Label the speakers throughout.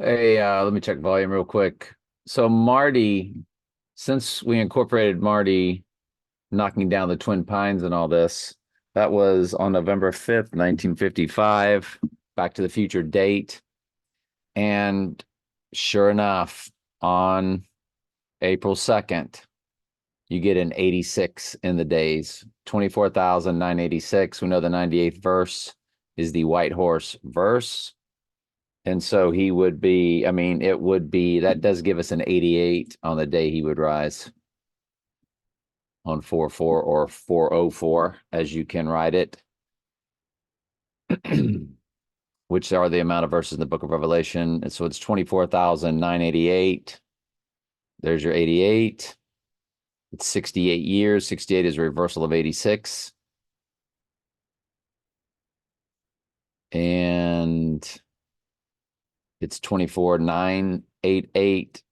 Speaker 1: Hey, let me check volume real quick. So Marty, since we incorporated Marty knocking down the Twin Pines and all this, that was on November 5th, 1955, Back to the Future date. And sure enough, on April 2nd, you get an 86 in the days, 24,986. We know the 98th verse is the White Horse verse. And so he would be, I mean, it would be, that does give us an 88 on the day he would rise on 4-4 or 404, as you can write it, which are the amount of verses in the book of Revelation. And so it's 24,988. There's your 88. It's 68 years. 68 is a reversal of 86. And it's 24,988,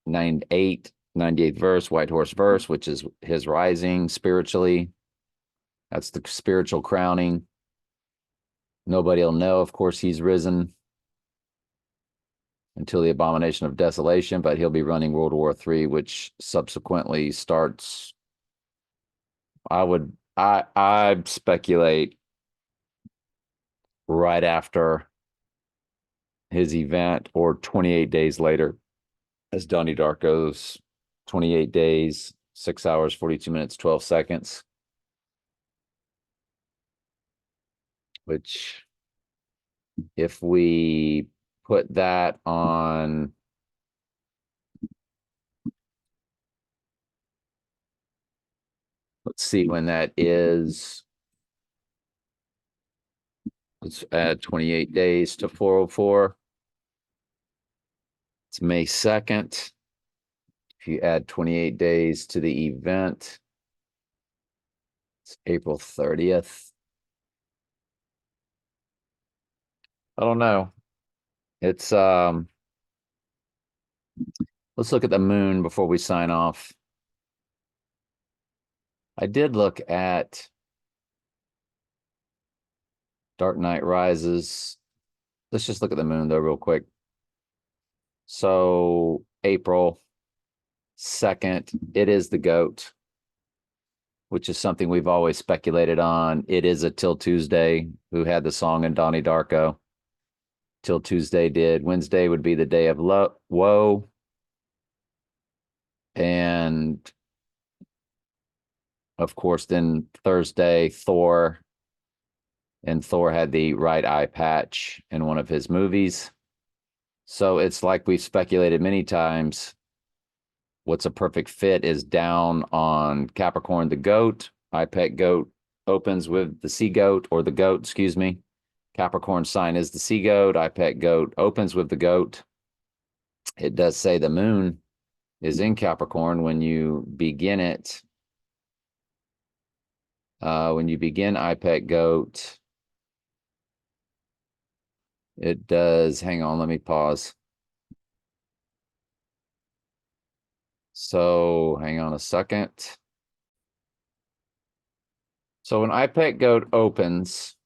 Speaker 1: 98, 98th verse, White Horse verse, which is his rising spiritually. That's the spiritual crowning. Nobody will know, of course, he's risen until the abomination of desolation, but he'll be running World War III, which subsequently starts. I speculate right after his event or 28 days later, as Donnie Darko's 28 days, 6 hours, 42 minutes, 12 seconds, which if we put that on, let's see when that is. Let's add 28 days to 404. It's May 2nd. If you add 28 days to the event, it's April 30th. I don't know. It's let's look at the moon before we sign off. I did look at Dark Knight Rises. Let's just look at the moon though real quick. So April 2nd, it is the goat, which is something we've always speculated on. It is a Till Tuesday who had the song in Donnie Darko. Till Tuesday did. Wednesday would be the day of woe. And of course, then Thursday, Thor. And Thor had the right eye patch in one of his movies. So it's like we've speculated many times. What's a perfect fit is down on Capricorn, the goat. I pet goat opens with the sea goat, or the goat, excuse me. Capricorn sign is the sea goat. I pet goat opens with the goat. It does say the moon is in Capricorn when you begin it. When you begin I pet goat, it does, hang on, let me pause. So hang on a second. So when I pet goat opens,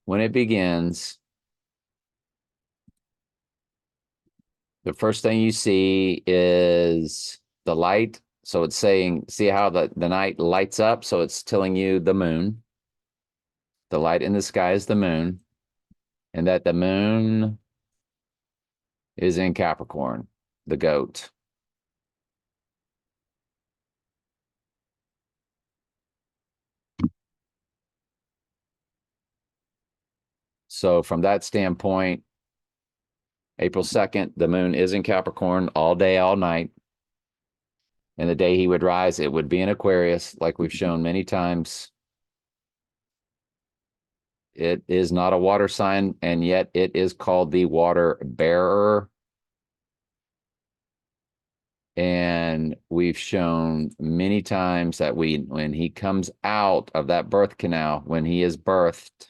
Speaker 1: when it begins, the first thing you see is the light. So it's saying, see how the night lights up? So it's telling you the moon. The light in the sky is the moon, and that the moon is in Capricorn, the goat. So from that standpoint, April 2nd, the moon is in Capricorn all day, all night. And the day he would rise, it would be in Aquarius, like we've shown many times. It is not a water sign, and yet it is called the water bearer. And we've shown many times that when he comes out of that birth canal, when he is birthed,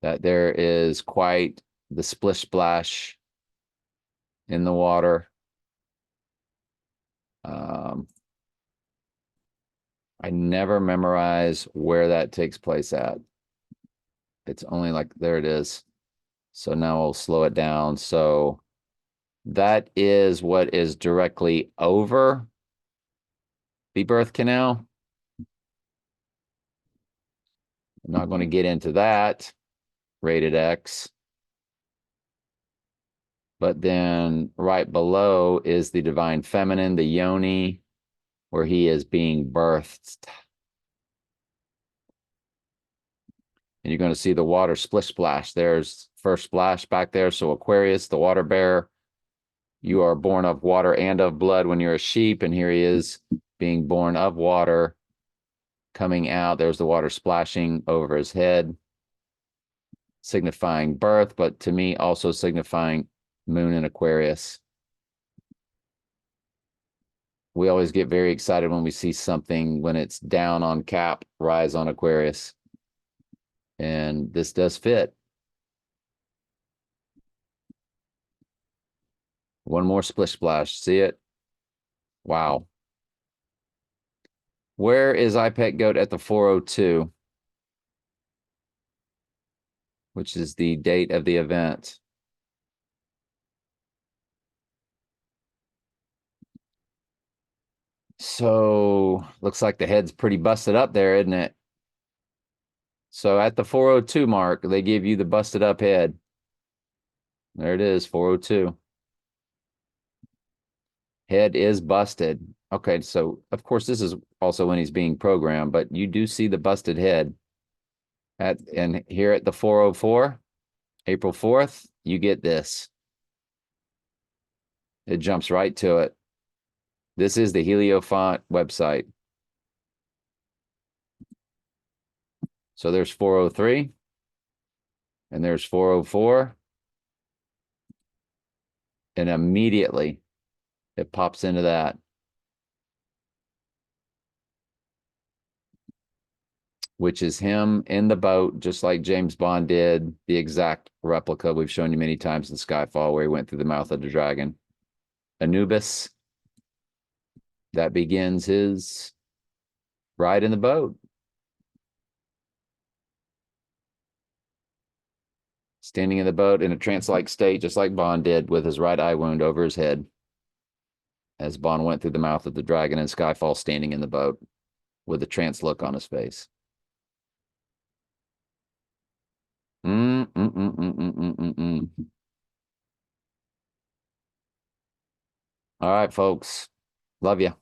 Speaker 1: that there is quite the splish splash in the water. I never memorize where that takes place at. It's only like, there it is. So now we'll slow it down. So that is what is directly over the birth canal. I'm not going to get into that, rated X. But then right below is the divine feminine, the yoni, where he is being birthed. And you're going to see the water splish splash. There's first splash back there. So Aquarius, the water bearer, you are born of water and of blood when you're a sheep. And here he is being born of water, coming out. There's the water splashing over his head, signifying birth, but to me also signifying moon in Aquarius. We always get very excited when we see something when it's down on Cap, rise on Aquarius. And this does fit. One more splish splash. See it? Wow. Where is iPet Goat at the 402? Which is the date of the event. So looks like the head's pretty busted up there, isn't it? So at the 402 mark, they give you the busted up head. There it is, 402. Head is busted. Okay, so of course this is also when he's being programmed, but you do see the busted head. And here at the 404, April 4th, you get this. It jumps right to it. This is the Heliofont website. So there's 403, and there's 404, and immediately it pops into that. Which is him in the boat, just like James Bond did, the exact replica we've shown you many times in Skyfall, where he went through the mouth of the dragon. Anubis, that begins his ride in the boat. Standing in the boat in a trance-like state, just like Bond did with his right eye wound over his head, as Bond went through the mouth of the dragon in Skyfall, standing in the boat with a trance look on his face. All right, folks. Love you.